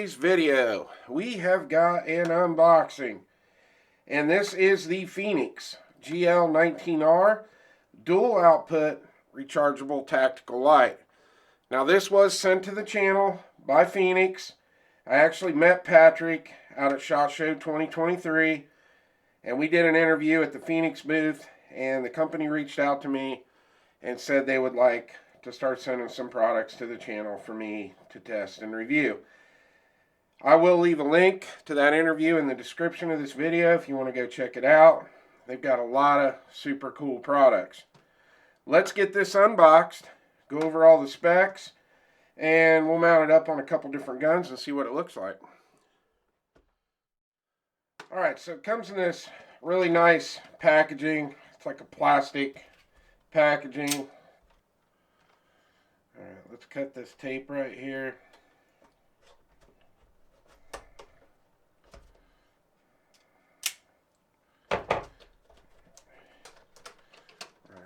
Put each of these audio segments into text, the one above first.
today's video, we have got an unboxing, and this is the Fenix GL19R dual output rechargeable tactical light. Now this was sent to the channel by Fenix. I actually met Patrick out at SHOT Show 2023, and we did an interview at the Fenix booth, and the company reached out to me and said they would like to start sending some products to the channel for me to test and review. I will leave a link to that interview in the description of this video if you want to go check it out. They've got a lot of super cool products. Let's get this unboxed, go over all the specs, and we'll mount it up on a couple different guns and see what it looks like. Alright, so it comes in this really nice packaging. It's like a plastic packaging. Alright, let's cut this tape right here. Alright,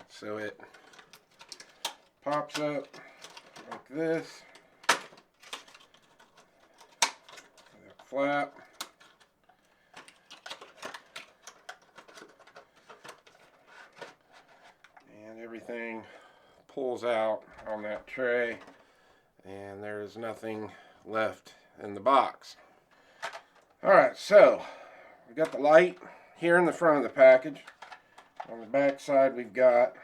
so it pops up like this. Flap. And everything pulls out on that tray, and there is nothing left in the box. Alright, so we got the light here in the front of the package. On the back side we've got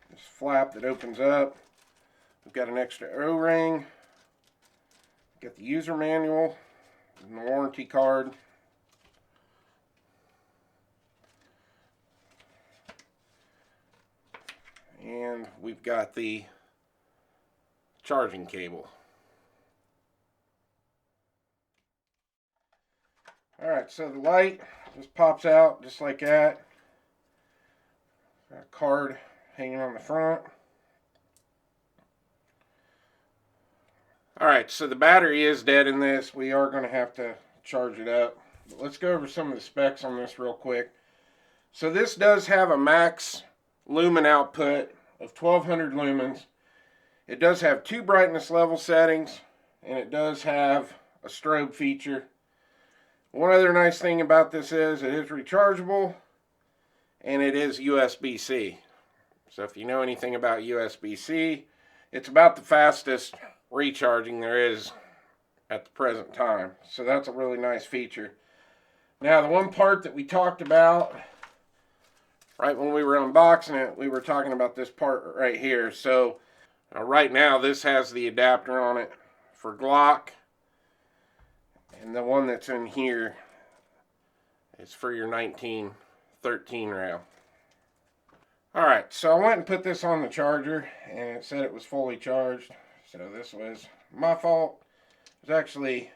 this flap that opens up. We've got an extra O-ring. We've got the user manual and the warranty card. And we've got the charging cable. Alright, so the light just pops out just like that. Got a card hanging on the front. Alright, so the battery is dead in this. We are going to have to charge it up. But let's go over some of the specs on this real quick. So this does have a max lumen output of 1200 lumens. It does have 2 brightness level settings, and it does have a strobe feature. One other nice thing about this is it is rechargeable, and it is USB-C. So if you know anything about USB-C, it's about the fastest recharging there is at the present time. So that's a really nice feature. Now the one part that we talked about right when we were unboxing it, we were talking about this part right here. So right now this has the adapter on it for Glock, and the one that's in here is for your 1913 round. Alright, so I went and put this on the charger, and it said it was fully charged. So this was my fault. There's actually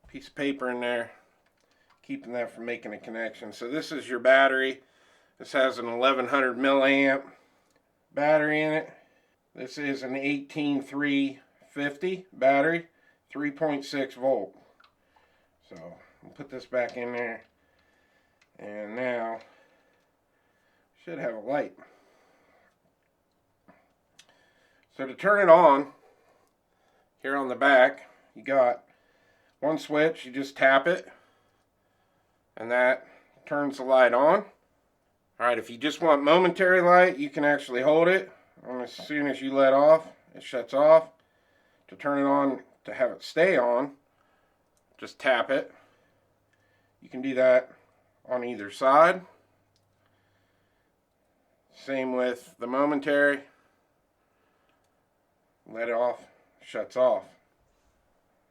a piece of paper in there keeping that from making a connection. So this is your battery. This has an 1100 milliamp battery in it. This is an 18350 battery, 3.6 volt. So we'll put this back in there, and now should have a light. So to turn it on, here on the back you got one switch. You just tap it, and that turns the light on. Alright, if you just want momentary light, you can actually hold it, and as soon as you let off, it shuts off. To turn it on, to have it stay on, just tap it. You can do that on either side. Same with the momentary. Let it off, shuts off.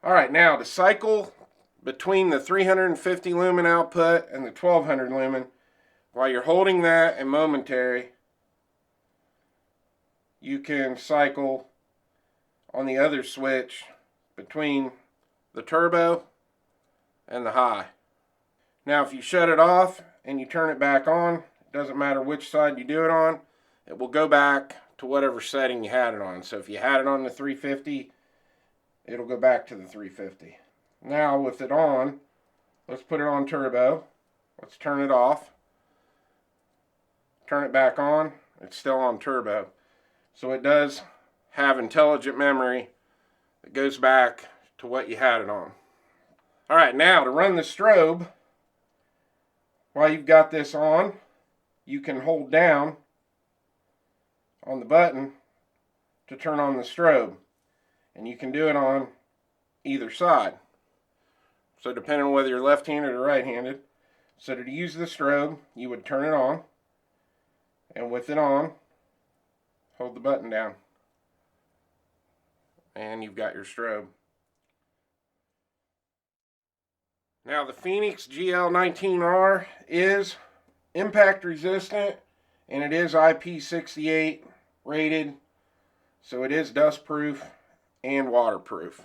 Alright, now to cycle between the 350 lumen output and the 1200 lumen, while you're holding that and momentary, you can cycle on the other switch between the turbo and the high. Now if you shut it off and you turn it back on, it doesn't matter which side you do it on, it will go back to whatever setting you had it on. So if you had it on the 350, it'll go back to the 350. Now with it on, let's put it on turbo. Let's turn it off. Turn it back on. It's still on turbo. So it does have intelligent memory that goes back to what you had it on. Alright, now to run the strobe, while you've got this on, you can hold down on the button to turn on the strobe. And you can do it on either side. So depending on whether you're left-handed or right-handed. So to use the strobe, you would turn it on. And with it on, hold the button down. And you've got your strobe. Now the Fenix GL19R is impact resistant and it is IP68 rated, so it is dust proof and waterproof.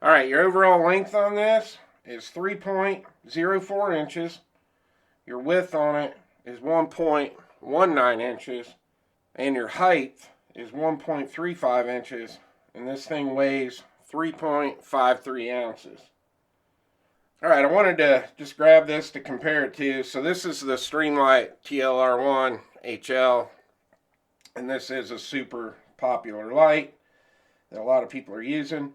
Alright, your overall length on this is 3.04 inches. Your width on it is 1.19 inches. And your height is 1.35 inches. And this thing weighs 3.53 ounces. Alright, I wanted to just grab this to compare it to. So this is the Streamlight TLR1 HL. And this is a super popular light that a lot of people are using.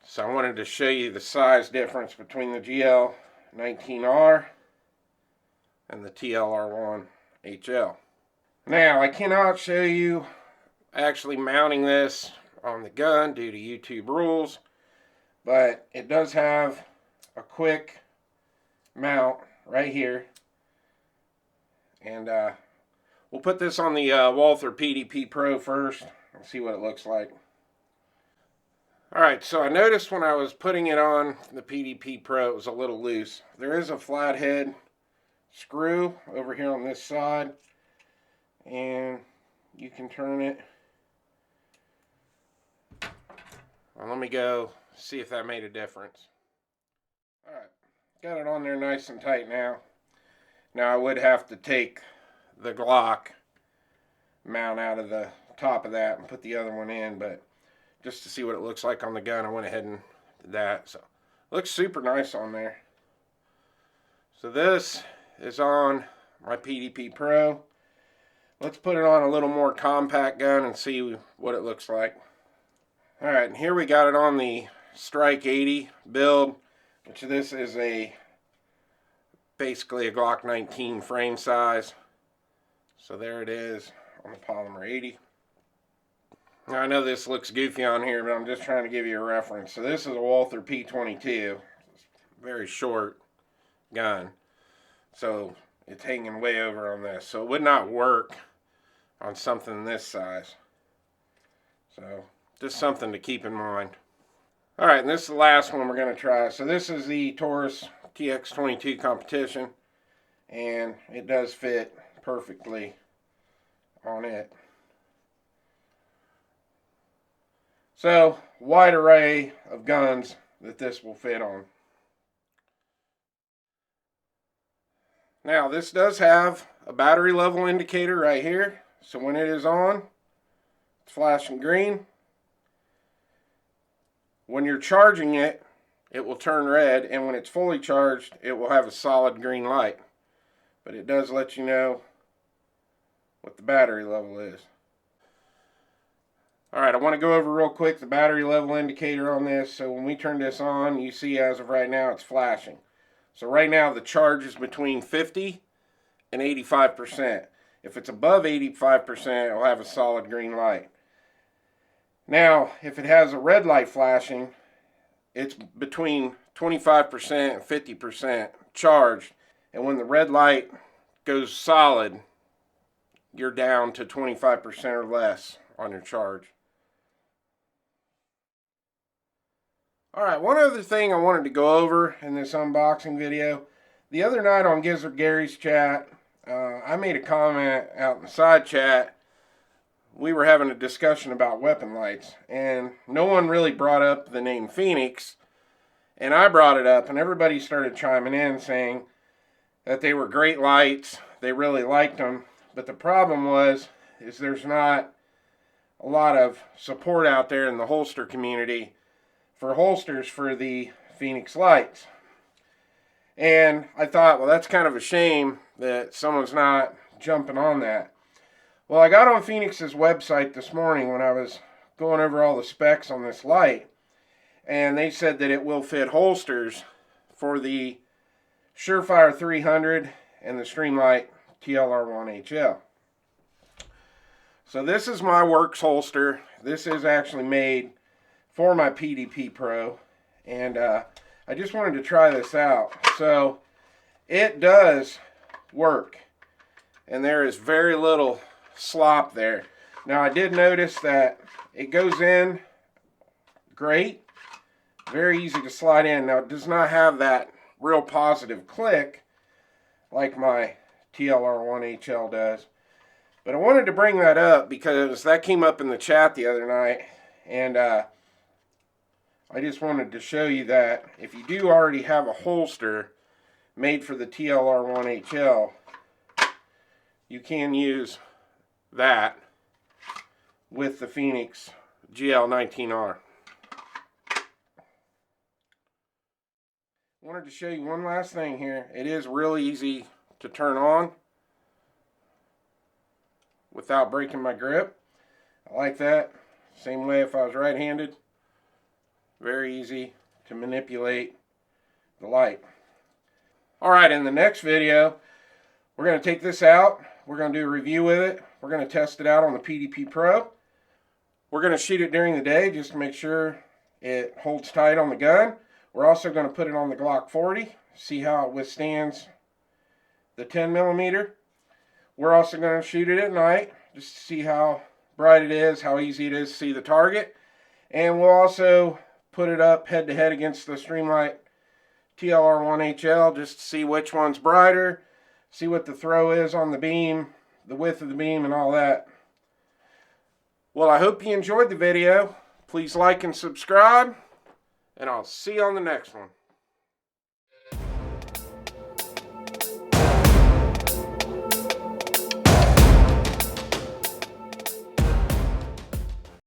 So I wanted to show you the size difference between the GL19R and the TLR1 HL. Now, I cannot show you actually mounting this on the gun due to YouTube rules, but it does have a quick mount right here. And we'll put this on the Walther PDP Pro first and see what it looks like. Alright, so I noticed when I was putting it on the PDP Pro it was a little loose. There is a flathead screw over here on this side, and you can turn it. Well, let me go see if that made a difference. Alright, got it on there nice and tight now. Now I would have to take the Glock mount out of the top of that and put the other one in, but just to see what it looks like on the gun, I went ahead and did that. So it looks super nice on there. So this is on my PDP Pro. Let's put it on a little more compact gun and see what it looks like. Alright, and here we got it on the Strike 80 build, which this is basically a Glock 19 frame size. So there it is on the Polymer 80. Now I know this looks goofy on here, but I'm just trying to give you a reference. So this is a Walther P22. Very short gun. So it's hanging way over on this. So it would not work on something this size. So just something to keep in mind. Alright, and this is the last one we're going to try. So this is the Taurus TX22 competition. And it does fit perfectly on it. So, wide array of guns that this will fit on. Now, this does have a battery level indicator right here. So when it is on, it's flashing green. When you're charging it, it will turn red. And when it's fully charged, it will have a solid green light. But it does let you know what the battery level is. Alright, I want to go over real quick the battery level indicator on this. So when we turn this on, you see as of right now it's flashing. So right now the charge is between 50 and 85%. If it's above 85%, it'll have a solid green light. Now, if it has a red light flashing, it's between 25% and 50% charged. And when the red light goes solid, you're down to 25% or less on your charge. Alright, one other thing I wanted to go over in this unboxing video. The other night on Gizzard Gary's chat, I made a comment out in the side chat. We were having a discussion about weapon lights, and no one really brought up the name Fenix, and I brought it up, and everybody started chiming in saying that they were great lights, they really liked them, but the problem is there's not a lot of support out there in the holster community for holsters for the Fenix lights. And I thought, well, that's kind of a shame that someone's not jumping on that. Well, I got on Fenix's website this morning when I was going over all the specs on this light, and they said that it will fit holsters for the Surefire 300 and the Streamlight TLR1HL. So this is my works holster. This is actually made for my PDP Pro, and I just wanted to try this out. So it does work, and there is very little slop there. Now I did notice that it goes in great, very easy to slide in. Now it does not have that real positive click like my TLR1HL does, but I wanted to bring that up because that came up in the chat the other night, and I just wanted to show you that if you do already have a holster made for the TLR1HL, you can use that with the Fenix GL19R. Wanted to show you one last thing here. It is really easy to turn on without breaking my grip. I like that. Same way if I was right-handed. Very easy to manipulate the light. Alright, in the next video, we're going to take this out. We're going to do a review with it. We're going to test it out on the PDP Pro. We're going to shoot it during the day just to make sure it holds tight on the gun. We're also going to put it on the Glock 40, see how it withstands the 10mm. We're also going to shoot it at night just to see how bright it is, how easy it is to see the target. And we'll also put it up head-to-head against the Streamlight TLR1HL just to see which one's brighter, see what the throw is on the beam, the width of the beam, and all that. Well, I hope you enjoyed the video. Please like and subscribe, and I'll see you on the next one.